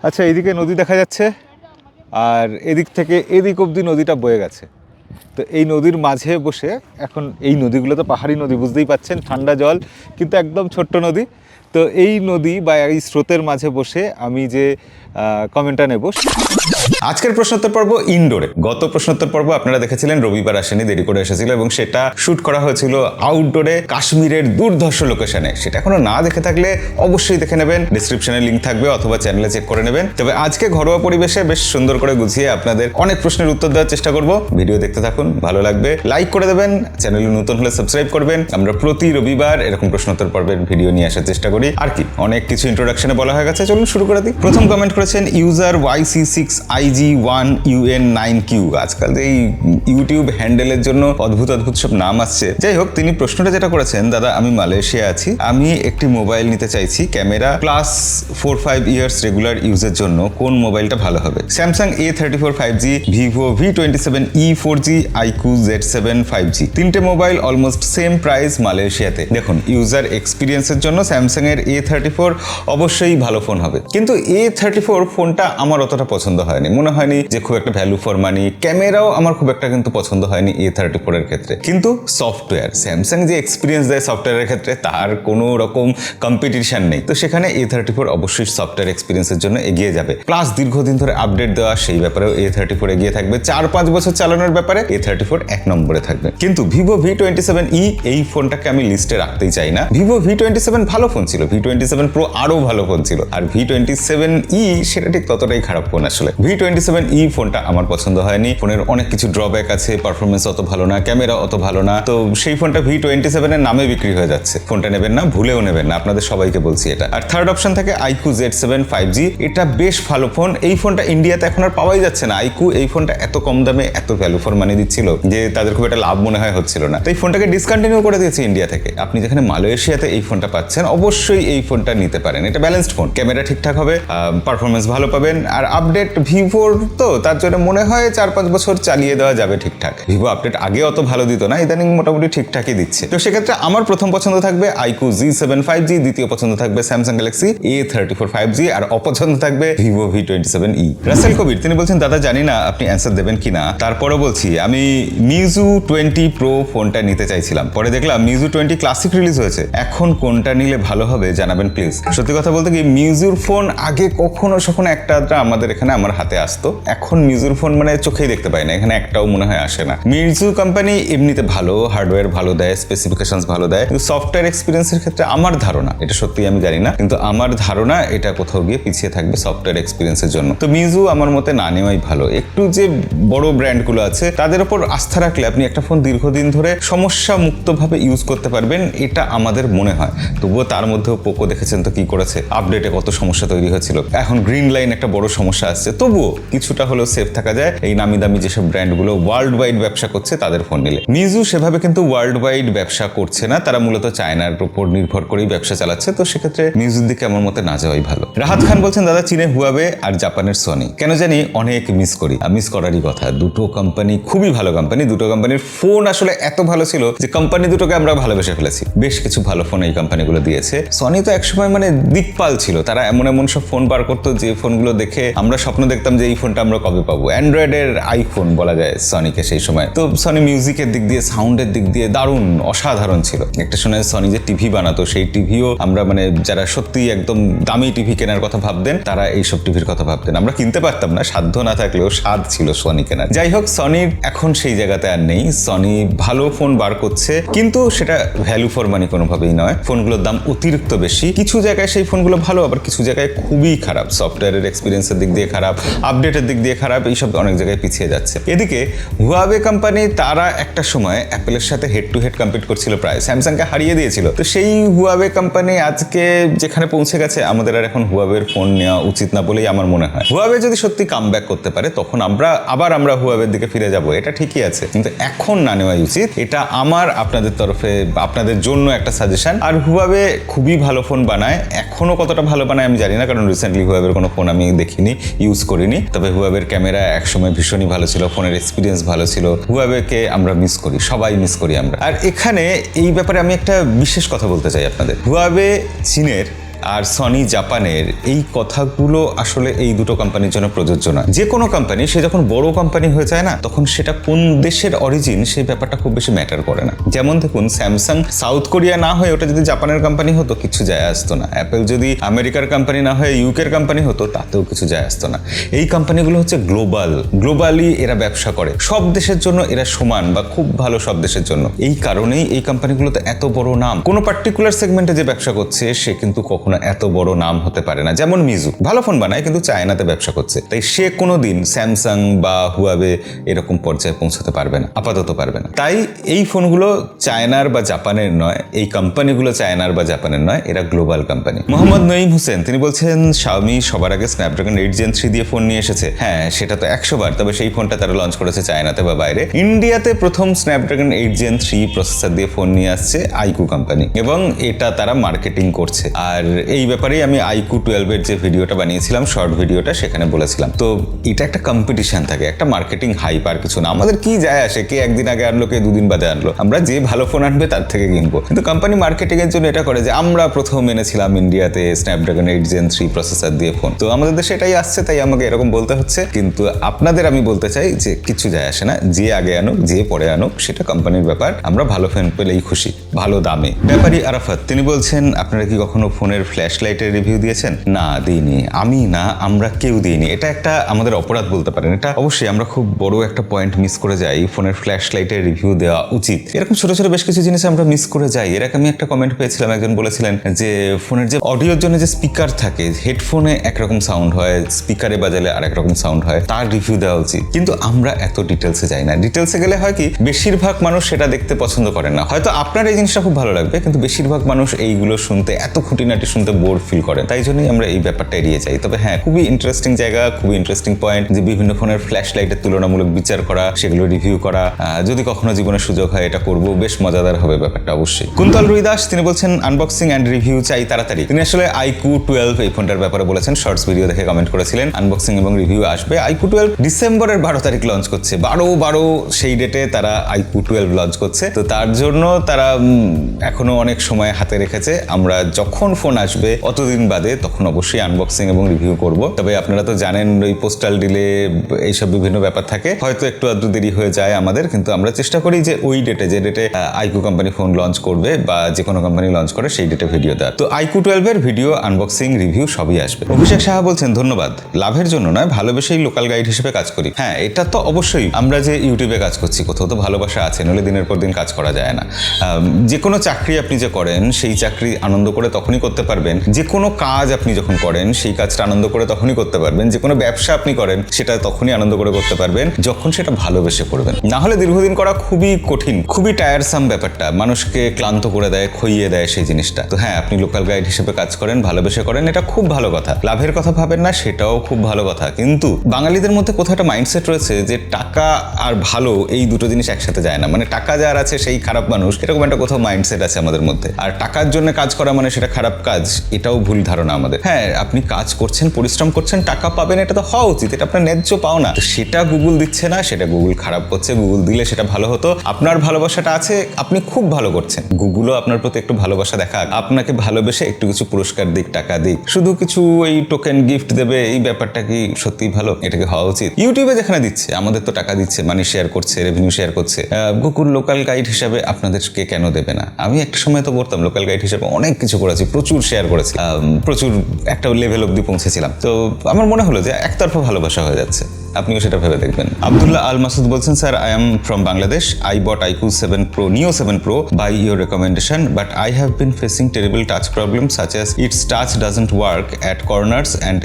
আচ্ছা, এইদিকে নদী দেখা যাচ্ছে আর এদিক থেকে এদিক অবধি নদীটা বয়ে গেছে। তো এই নদীর মাঝে বসে এখন এই নদীগুলো তো পাহাড়ি নদী, বুঝতেই পাচ্ছেন, ঠান্ডা জল, কিন্তু একদম ছোট্ট নদী। তো এই নদী বা এই স্রোতের মাঝে বসে আমি যে কমেন্টটা নেব। আজকের প্রশ্নোত্তর পর্ব ইনডোরে। গত প্রশ্নোত্তর পর্ব আপনারা দেখেছিলেন, রবিবার আসেনি, দেরি করে এসেছিল এবং সেটা শুট করা হয়েছিল আউটডোরে কাশ্মীরের দুর্ধর্ষ লোকেশনে। সেটা এখনো না দেখে থাকলে অবশ্যই দেখে নেবেন, ডিসক্রিপশনে লিঙ্ক থাকবে অথবা চ্যানেলে চেক করে নেবেন। তবে আজকে ঘরোয়া পরিবেশে বেশ সুন্দর করে গুছিয়ে আপনাদের অনেক প্রশ্নের উত্তর দেওয়ার চেষ্টা করব। ভিডিও দেখতে থাকুন, ভালো লাগবে, লাইক করে দেবেন, চ্যানেলে নতুন হলে সাবস্ক্রাইব করবেন। আমরা প্রতি রবিবার এরকম প্রশ্নোত্তর পর্বের ভিডিও নিয়ে আসার চেষ্টা করি। আর কি অনেক কিছু ইন্ট্রোডাকশনে বলা হয়ে গেছে, চলুন শুরু করে দিই। প্রথম কমেন্ট করেছেন ইউজার YC6IG1UN9Q। আজকাল এই ইউটিউব হ্যান্ডেলের জন্য অদ্ভুত অদ্ভুত সব নাম আসছে। যাই হোক, তিনি প্রশ্নটা যেটা করেছেন, দাদা আমি মালয়েশিয়া আছি, আমি একটি মোবাইল নিতে চাইছি ক্যামেরা প্লাস 4-5 ইয়ার্স রেগুলার ইউজের জন্য, কোন মোবাইলটা ভালো হবে? Samsung A34 5G, Vivo V27e 4G, iQOO Z7 5G। তিনটে মোবাইল অলমোস্ট সেম প্রাইস মালয়েশিয়াতে। দেখুন, ইউজার এক্সপিরিয়েন্সের জন্য স্যামসাং এর A34 অবশ্যই ভালো ফোন হবে, কিন্তু A34 ফোনটা আমার অতটা পছন্দ হয়নি, মনে হয়নি যে খুব একটা ভ্যালু ফর মানি। ক্যামেরাও আমার খুব একটা কিন্তু পছন্দ হয়নি A34 এর ক্ষেত্রে। কিন্তু সফটওয়্যার, স্যামসাং যে এক্সপিরিয়েন্স দেয় সফটওয়্যারের ক্ষেত্রে, তার কোনো রকম কম্পিটিশন নেই। তো সেখানে A34 অবশ্যই সফটওয়্যার এক্সপিরিয়েন্সের জন্য এগিয়ে যাবে, প্লাস দীর্ঘদিন ধরে আপডেট দেওয়া, সেই ব্যাপারেও A34 এগিয়ে থাকবে। 4-5 বছর চালানোর ব্যাপারে A34 এক নম্বরে থাকবে। কিন্তু ভিভো V27e, এই ফোনটাকে আমি লিস্টে রাখতেই চাই না। ভিভো V27 ভালো ফোন ছিল, V27 Pro আরো ভালো ফোন ছিল, আর V27e সেটা ঠিক ততটাই খারাপ ফোন আসলে। V27e ফোনটা আমার পছন্দ হয়নি। ফোনের অনেক কিছু ড্রব্যাক আছে, পারফরমেন্স অত ভালো না, ক্যামেরা অত ভালো না। তো সেই ফোনটা V27 এর নামে বিক্রি হয়ে যাচ্ছে। ফোনটা নেবেন না, ভুলেও নেবেন না, আপনাদের সবাইকে বলছি এটা। আর থার্ড অপশন থাকে iQOO Z7 5G। এটা বেশ ভালো ফোন। এই ফোনটা ইন্ডিয়াতে এখন আর পাওয়াই যাচ্ছে না। iQOO এই ফোনটা এত কম দামে এত ভ্যালু ফর মানি দিচ্ছিল যে তাদের খুব একটা লাভ মনে হয় হচ্ছিল না। তো এই ফোনটাকে ডিসকন্টিনিউ করে দিয়েছে ইন্ডিয়া থেকে। আপনি যেখানে মালয়েশিয়াতে এই ফোনটা পাচ্ছেন, অবশ্যই এই ফোনটা নিতে পারেন। এটা ব্যালেন্সড ফোন, ক্যামেরা ঠিকঠাক হবে, পারফরমেন্স ভালো পাবেন, আর আপডেট ভিভোর তো তার জন্য মনে হয় 4-5 বছর চালিয়ে দেওয়া যাবে ঠিকঠাক। ভিভো আপডেট আগে অত ভালো দিত না, ইদানিং মোটামুটি ঠিকঠাকই দিচ্ছে। তো সেক্ষেত্রে আমার প্রথম পছন্দ থাকবে iQOO Z7 5G, দ্বিতীয় পছন্দ থাকবে স্যামসাং গ্যালাক্সি A34 5G, আর অপছন্দ থাকবে ভিভো V27e। রাসেল কবির তিনি বলছেন, দাদা জানি না আপনি অ্যান্সার দেবেন কিনা, তারপরও বলছি আমি মিজু 20 Pro ফোনটা নিতে চাইছিলাম, পরে দেখলাম মিজু 20 ক্লাসিক রিলিজ হয়েছে। এখন কোনটা নিলে ভালো হবে জানাবেন প্লিজ। সত্যি কথা বলতে কি, মিজুর ফোন আগে কখনো একটা আমাদের এখানে আমার হাতে আসতো, এখন মিজুর ফোন মানে চোখেই দেখতে পাই না, এখানে একটাও মনে হয় আসে না। মিজু কোম্পানি এমনিতে ভালো, হার্ডওয়্যার ভালো দেয়, স্পেসিফিকেশনস ভালো দেয়, কিন্তু সফটওয়্যার এক্সপিরিয়েন্সের ক্ষেত্রে আমার ধারণা, এটা সত্যি আমি জানি না, কিন্তু আমার ধারণা এটা কোথাও গিয়ে পিছিয়ে থাকবে সফটওয়্যার এক্সপিরিয়েন্সের জন্য। তো মিজু আমার মতে না নেওয়াই ভালো। একটু যে বড় ব্র্যান্ডগুলো আছে তাদের উপর আস্থা রাখলে আপনি একটা ফোন দীর্ঘদিন ধরে সমস্যা মুক্তভাবে ইউজ করতে পারবেন, এটা আমাদের মনে হয়। তবুও তার মধ্যেও পোকো দেখেছেন তো কি করেছে, আপডেটে কত সমস্যা তৈরি হয়েছিল। এখন গ্রিন লাইন একটা বড় সমস্যা আসছে, তবুও কিছুটা হলেও সেফ থাকা যায় এই নামি দামি যেসব ব্র্যান্ডগুলো ওয়ার্ল্ড ওয়াইড ব্যবসা করছে তাদের ফোন নিলে। মিজু সেভাবে কিন্তু ওয়ার্ল্ড ওয়াইড ব্যবসা করছে না, তারা মূলত চায়নার উপর নির্ভর করেই ব্যবসা চালাচ্ছে। তো সেক্ষেত্রে মিজুর দিকে আমার মতে না যাওয়াই ভালো। রাহাত খান বলছেন, দাদা চীনে হুয়াওয়ে আর জাপানের সনি কেন জানি অনেক মিস করি। মিস করারই কথা, দুটো কোম্পানি খুবই ভালো কোম্পানি, দুটো কোম্পানির ফোন আসলে এত ভালো ছিল যে কোম্পানি দুটোকে আমরা ভালোবেসে ফেলেছি। বেশ কিছু ভালো ফোন এই কোম্পানিগুলো দিয়েছে। সনি তো একসময় মানে দিকপাল ছিল, তারা এমন এমন সব ফোন বার করতো যে ফোনগুলো দেখে আমরা স্বপ্ন দেখতাম যে এই ফোনটা আমরা কবে পাবো। অ্যান্ড্রয়েডের আইফোন বলা যায় সনিকে সেই সময়। তো সনি মিউজিকের দিক দিয়ে, সাউন্ডের দিক দিয়ে দারুণ অসাধারণ ছিল। একটা সময় সনি যে টিভি বানাতো, সেই টিভিও আমরা মানে যারা সত্যি একদম দামি টিভি কেনার কথা ভাবতেন, তারা এইসব টিভির কথা ভাবতেন। আমরা কিনতে পারতাম না, সাধ্য না থাকলেও স্বাদ ছিল সনি কেনার। যাই হোক, সনির এখন সেই জায়গাতে আর নেই। সনি ভালো ফোন বার করছে, কিন্তু সেটা ভ্যালু ফর মানি কোনোভাবেই নয়। ফোনগুলোর দাম অতিরিক্ত বেশি। কিছু জায়গায় সেই ফোনগুলো ভালো, আবার কিছু জায়গায় খুবই খারাপ। সফটওয়্যারের এক্সপিরিয়েন্সের দিক দিয়ে খারাপ, আপডেটের দিক দিয়ে খারাপ, এইসব অনেক জায়গায় পিছিয়ে যাচ্ছে। এদিকে হুয়াওয়ে কোম্পানি, তারা একটা সময় অ্যাপেলের সাথে হেড টু হেড কম্পিট করছিল, প্রায় স্যামসাংকে হারিয়ে দিয়েছিল। তো সেই হুয়াওয়ে কোম্পানি আজকে যেখানে পৌঁছে গেছে, আমাদের আর এখন হুয়াওয়ের ফোন নেওয়া উচিত না বলেই আমার মনে হয়। হুয়াওয়ে যদি সত্যি কামব্যাক করতে পারে, তখন আমরা হুয়াওয়ের দিকে ফিরে যাব, এটা ঠিকই আছে, কিন্তু এখন না নেওয়াই উচিত। এটা আমার আপনাদের তরফে, আপনাদের জন্য একটা সাজেশন। আর হুয়াওয়ে খুবই ভালো ফোন বানায়, এখনো কতটা ভালো বানায় আমি জানি না, কারণ রিসেন্টলি হুয়াওয়ের কোনো ফোন আমি দেখিনি, ইউজ করিনি। তবে হুয়াওয়ের ক্যামেরা একসময় ভীষণই ভালো ছিল, ফোনের এক্সপিরিয়েন্স ভালো ছিল। হুয়াওয়েকে আমরা মিস করি, সবাই মিস করি আমরা। আর এখানে এই ব্যাপারে আমি একটা বিশেষ কথা বলতে চাই আপনাদের। হুয়াওয়ে চীনের আর সনি জাপানের, এই কথাগুলো আসলে এই দুটো কোম্পানির জন্য প্রযোজ্য না। যে কোনো কোম্পানি সে যখন বড় কোম্পানি হয়ে যায় না, তখন সেটা কোন দেশের অরিজিন সেই ব্যাপারটা খুব বেশি ম্যাটার করে না। যেমন দেখুন, স্যামসাং সাউথ কোরিয়া না হয়ে ওটা যদি জাপানের কোম্পানি হতো কিছু যায় আসতো না। অ্যাপেল যদি আমেরিকার কোম্পানি না হয়ে ইউকের কোম্পানি হতো তাতেও কিছু যায় আসতো না। এই কোম্পানিগুলো হচ্ছে গ্লোবালি এরা ব্যবসা করে, সব দেশের জন্য এরা সমান বা খুব ভালো সব দেশের জন্য। এই কারণেই এই কোম্পানিগুলোতে এত বড় নাম। কোনো পার্টিকুলার সেগমেন্টে যে ব্যবসা করছে সে কিন্তু কখনো এত বড় নাম হতে পারে না। যেমন মিজু ভালো ফোন বানায় কিন্তু চায়নাতে ব্যবসা করছে, তাই সে কোনোদিন স্যামসাং বা হুয়াওয়ে এরকম পর্যায়ে পৌঁছাতে পারবে না, আপাতত পারবে না। তাই এই ফোনগুলো চায়নার বা জাপানের নয়, এই কোম্পানিগুলো চায়নার বা জাপানের নয়, এরা গ্লোবাল কোম্পানি। মোহাম্মদ নঈম হোসেন তিনি বলছেন শাওমি সবার আগে স্ন্যাপড্রাগন 8 Gen 3 দিয়ে ফোন নিয়ে এসেছে। হ্যাঁ, সেটা তো 100 বার, তবে সেই ফোনটা তারা লঞ্চ করেছে চায়নাতে বা বাইরে। ইন্ডিয়াতে প্রথম স্ন্যাপড্রাগন 8 Gen 3 প্রসেসর দিয়ে ফোন নিয়ে আসছে iQOO কোম্পানি, এবং এটা তারা মার্কেটিং করছে। আর এই ব্যাপারেই আমি iQOO 12 এর যে ভিডিওটা বানিয়েছিলাম, শর্ট ভিডিওটা, সেখানে বলেছিলাম। তো এটা একটা কম্পিটিশন থাকে, একটা মার্কেটিং হাইপ, আর কিছু না। আমাদের কি যায় আসে কে একদিন আগে আনলো কে দুদিন বাদে আনলো, আমরা যে ভালো ফোন আনবে তার থেকে কিনবো। কিন্তু কোম্পানি মার্কেটিং এর জন্য এটা করে যে আমরা প্রথম এনেছিলাম ইন্ডিয়াতে স্ন্যাপড্রাগন 8 Gen 3 প্রসেসর দিয়ে ফোন, তো আমাদের দেশে এটাই আসছে, তাই আমাকে এরকম বলতে হচ্ছে। কিন্তু আপনাদের আমি বলতে চাই যে কিছু যায় আসে না, যে আগে আনুক যে পরে আনুক সেটা কোম্পানির ব্যাপার, আমরা ভালো ফোন পেলেই খুশি, ভালো দামে। ব্যাপারী আরাফাত তিনি বলছেন আপনারা কি কখনো ফোনের ফ্ল্যাশ লাইটের রিভিউ দিয়েছেন? না, দিইনি, আমি না, আমরা কেউ দিইনি। এটা একটা আমাদের অপরাধ বলতে পারেন। এটা অবশ্যই আমরা খুব বড় একটা পয়েন্ট মিস করে যাই, ফোনের ফ্ল্যাশ লাইটের রিভিউ দেওয়া উচিত। এরকম ছোট ছোট বেশ কিছু জিনিস আমরা মিস করে যাই। এর আগে আমি একটা কমেন্ট পেয়েছিলাম, একজন বলেছিলেন যে ফোনের যে অডিওর জন্য যে স্পিকার থাকে, হেডফোনে একরকম সাউন্ড হয়, স্পিকারে বাজালে আরেক রকম সাউন্ড হয়, তার রিভিউ দেওয়া উচিত। কিন্তু আমরা এত ডিটেলসে যাই না। ডিটেলসে গেলে হয় কি, বেশিরভাগ মানুষ সেটা দেখতে পছন্দ করেন না। হয়তো আপনার এই জিনিসটা খুব ভালো লাগবে, কিন্তু বেশিরভাগ মানুষ এইগুলো শুনতে, এত খুঁটিনাটি শুনতে বোর ফিল করেন। তাই জন্যই আমরা এই ব্যাপারটা এড়িয়ে যাই। তবে হ্যাঁ, খুবই ইন্টারেস্টিং জায়গা, খুবই ইন্টারেস্টিং পয়েন্ট যে বিভিন্ন ফোনের ফ্ল্যাশ লাইটের তুলনামূলক বিচার করা, সেগুলো রিভিউ করা। যদি কখনো জীবনে সুযোগ হয় এটা করব, বেশ মজাদার হবে ব্যাপারটা অবশ্যই। কুন্তল রুই দাস তিনি বলছেন আনবক্সিং অ্যান্ড রিভিউ চাই তাড়াতাড়ি। তিনি আসলে iQOO 12 এই ফোনটার ব্যাপারে বলেছেন, শর্টস ভিডিও দেখে কমেন্ট করেছিলেন। আনবক্সিং এবং রিভিউ আসবে। iQOO 12 ডিসেম্বরের 12 তারিখ লঞ্চ করছে, 12 সেই ডেটে তারা iQOO 12 লঞ্চ করছে। তো তার জন্য তারা এখনো অনেক সময় হাতে রেখেছে। আমরা যখন ফোন আসবে অতদিন বাদে, তখন অবশ্যই আনবক্সিং এবং রিভিউ করব। তবে আপনারা তো জানেন ওই পোস্টাল ডিলে এইসব বিভিন্ন ব্যাপার থাকে, হয়তো একটু আধটু দেরি হয়ে যায় আমাদের, কিন্তু আমরা চেষ্টা করি যে ওই ডেটে, যে ডেটে iQOO কোম্পানি ফোন লঞ্চ করবে বা যে কোনো কোম্পানি লঞ্চ করে, সেই ডেটে ভিডিও দেওয়ার। তো iQOO 12 এর ভিডিও, আনবক্সিং, রিভিউ সবই আসবে। অভিষেক সাহা বলছেন ধন্যবাদ, লাভের জন্য নয়, ভালোবেসেই লোকাল গাইড হিসেবে কাজ করি। হ্যাঁ, এটা তো অবশ্যই। আমরা যে ইউটিউবে কাজ করছি, কোথাও তো ভালোবাসা আছে, নইলে দিনের পর দিন কাজ করা যায় না। যে কোনো চাকরি আপনি যে করেন, সেই চাকরি আনন্দ করে তখনই করতে পারবেন। যে কোনো কাজ আপনি যখন করেন, সেই কাজটা আনন্দ করে তখনই করতে পারবেন। যে কোনো ব্যবসা আপনি করেন, সেটা তখনই আনন্দ করে করতে পারবেন যখন সেটা ভালোবেসে করবেন। না হলে দীর্ঘদিন করা খুবই কঠিন, খুবই টায়ারসাম ব্যাপারটা, মানুষকে ক্লান্ত করে দেয়, খইয়ে দেয় সেই জিনিসটা। তো হ্যাঁ, আপনি লোকাল গাইড হিসেবে কাজ করেন, ভালোবেসে করেন, এটা খুব ভালো কথা। লাভের কথা ভাবেন না, সেটাও খুব ভালো কথা। কিন্তু বাঙালিদের মধ্যে কোথাও একটা মাইন্ডসেট রয়েছে যে টাকা আর ভালো এই দুটো জিনিস একসাথে যায় না। মানে টাকা যার আছে সেই খারাপ মানুষ, এরকম একটা কোথাও মাইন্ডসেট আছে আমাদের মধ্যে। আর টাকার জন্য কাজ করা মানে সেটা খারাপ কাজ, এটাও ভুল ধারণা আমাদের। হ্যাঁ, আপনি কাজ করছেন, পরিশ্রম করছেন, টাকা পাবেন, এটা তো হওয়া উচিত, এটা আপনার ন্যায্য পাওনা। সেটা গুগল দিচ্ছে না, সেটা গুগল খারাপ করছে। গুগল দিলে সেটা ভালো হতো। আপনার ভালোবাসাটা আছে, আপনি খুব ভালো করছেন, গুগলও আপনার প্রতি একটু ভালোবাসা দেখাক, আপনাকে ভালোবেসে একটু কিছু পুরস্কার দিক, টাকা দিক, শুধু কিছু এই টোকেন গিফট দেবে, এই ব্যাপারটা কি সত্যিই ভালো? এটাকে হওয়া উচিত? ইউটিউবে যেখানে দিচ্ছে, আমাদের তো টাকা দিচ্ছে, মানি শেয়ার করছে, রেভিনিউ শেয়ার করছে, গুগল লোকাল গাইড হিসাবে আপনাদেরকে কেন দেবে না? আমি একটা সময় তো করতাম লোকাল গাইড হিসেবে, অনেক কিছু করেছি, প্রচুর শেয়ার করেছি, প্রচুর একটা লেভেল অব্দি পৌঁছেছিলাম। তো আমার মনে হলো যে একতরফা ভালোবাসা হয়ে যাচ্ছে, আপনিও সেটা ভেবে দেখবেন। আব্দুল্লাহ আল মাসুদ বলছেন sir, I am from Bangladesh, I bought iQOO 7 Pro, Neo 7 Pro by your recommendation, but I have been facing terrible touch problems such as its touch doesn't work at corners and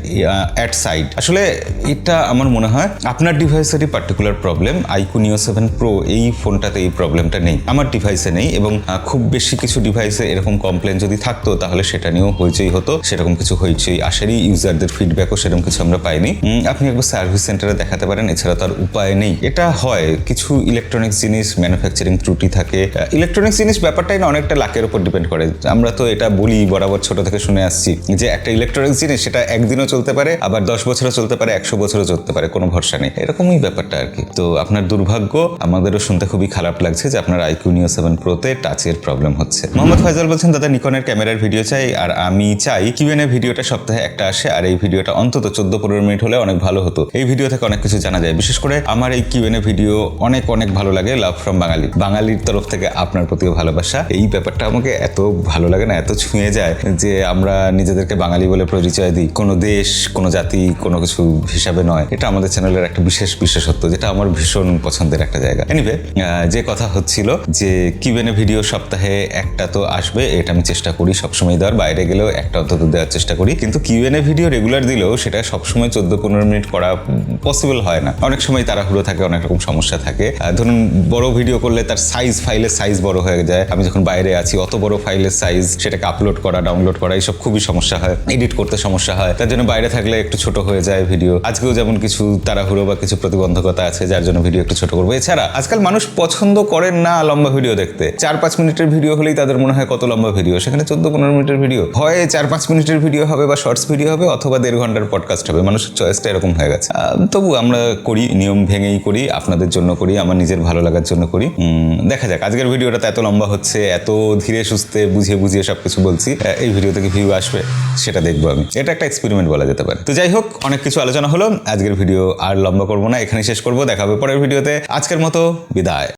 at side. আসলে এটা আমার মনে হয় আপনার ডিভাইসেরই particular problem. iQOO Neo 7 Pro এই ফোনটাতে এই প্রবলেমটা নেই, আমার ডিভাইসে নেই, এবং খুব বেশি কিছু ডিভাইসে এরকম কমপ্লেন যদি থাকতো তাহলে সেটা নিয়েও হইচই হতো। সেরকম কিছু হইচই আসেনি, ইউজারদের ফিডব্যাকও সেরকম কিছু আমরা পাইনি। আপনি একবার সার্ভিস সেন্টারে দেখাতে পারেন, এছাড়া তার উপায় নেই। এটা হয় কিছু ইলেকট্রনিক্স জিনিস ম্যানুফ্যাকচারিং ত্রুটি থাকে। ইলেকট্রনিক্স জিনিস ব্যাপারটাই না অনেকটা লাকের উপর ডিপেন্ড করে। আমরা তো এটা বলি বরাবর ছোট থেকে শুনে আসছি যে একটা ইলেকট্রনিক্স জিনিস সেটা একদিনও চলতে পারে, আবার 10 বছরও চলতে পারে, 100 বছরও চলতে পারে, কোনো ভরসা নেই। এরকমই ব্যাপারটা আর কি। তো আপনার দুর্ভাগ্য, আমাদেরও শুনতে খুবই খারাপ লাগছে যে আপনার iQOO Neo 7 Pro-তে টাচের প্রবলেম হচ্ছে। মোহাম্মদ ফয়জাল বলছেন, দাদা নিকনের ক্যামেরার ভিডিও চাই, আর আমি চাই Q&A ভিডিওটা সপ্তাহে একটা আসে, আর এই ভিডিওটা অন্তত 14-15 মিনিট হলে অনেক ভালো হতো। এই ভিডিও থেকে অনেক কিছু জানা যায়। বিশেষ করে আমার এই Q&A ভিডিও অনেক অনেক ভালো লাগে। লাভ ফ্রম বাঙালি, বাঙালির তরফ থেকে আপনার প্রতিও ভালোবাসা। এই ব্যাপারটা আমাকে এত ভালো লাগে না, এত ছুঁয়ে যায় যে আমরা নিজেদেরকে বাঙালি বলে পরিচয় দিই, কোনো দেশ, কোনো জাতি, কোনো কিছু হিসাবে নয়। এটা আমাদের চ্যানেলের একটা বিশেষত্ব, যেটা আমার ভীষণ পছন্দের একটা জায়গা। এনিওয়ে, যে কথা হচ্ছিল যে Q&A ভিডিও সপ্তাহে একটা তো আসবে, এটা আমি চেষ্টা করি সবসময় দেওয়ার, বাইরে গেলেও একটা অন্তত দেওয়ার চেষ্টা করি। কিন্তু Q&A ভিডিও রেগুলার দিলেও সেটা সবসময় 14-15 মিনিট করা পসিবল হয় না। অনেক সময় তাড়াহুড়ো থাকে, অনেক রকম সমস্যা থাকে। ধরুন বড় ভিডিও করলে তার ফাইলের সাইজ বড় হয়ে যায়। আমি যখন বাইরে আছি অত বড় ফাইলের সাইজ, সেটাকে আপলোড করা, ডাউনলোড করা, এইসব খুবই সমস্যা হয়। এডিট করতে সমস্যা হয়, তার জন্য বাইরে থাকলে একটু ছোট হয়ে যায় ভিডিও। আজকেও যেমন কিছু তাড়াহুড়ো বা কিছু প্রতিবন্ধকতা আছে, যার জন্য ভিডিও একটু ছোট করবো। এছাড়া আজকাল মানুষ পছন্দ করেন না লম্বা ভিডিও দেখতে। 4-5 মিনিটের ভিডিও হলেই তাদের মনে হয় কত লম্বা ভিডিও, সেখানে 14-15 মিনিটের ভিডিও হয়, 4-5 মিনিটের ভিডিও হবে বা শর্টস ভিডিও হবে, অথবা 1.5 ঘন্টার পডকাস্ট হবে। মানুষের চয়েসটা এরকম হয়ে গেছে। তবু আমরা করি, নিয়ম ভেঙেই করি, আপনাদের জন্য করি, আমার নিজের ভালো লাগার জন্য করি। দেখা যাক, আজকের ভিডিওটা তো এত লম্বা হচ্ছে, এত ধীরে সুস্থে বুঝিয়ে সবকিছু বলছি। এই ভিডিও থেকে ভিউ আসবে সেটা দেখবো আমি। এটা একটা এক্সপেরিমেন্ট বলা যেতে পারে। তো যাই হোক, অনেক কিছু আলোচনা হলো, আজকের ভিডিও আর লম্বা করবো না, এখানে শেষ করবো। দেখা হবে পরের ভিডিওতে। আজকের মতো বিদায়।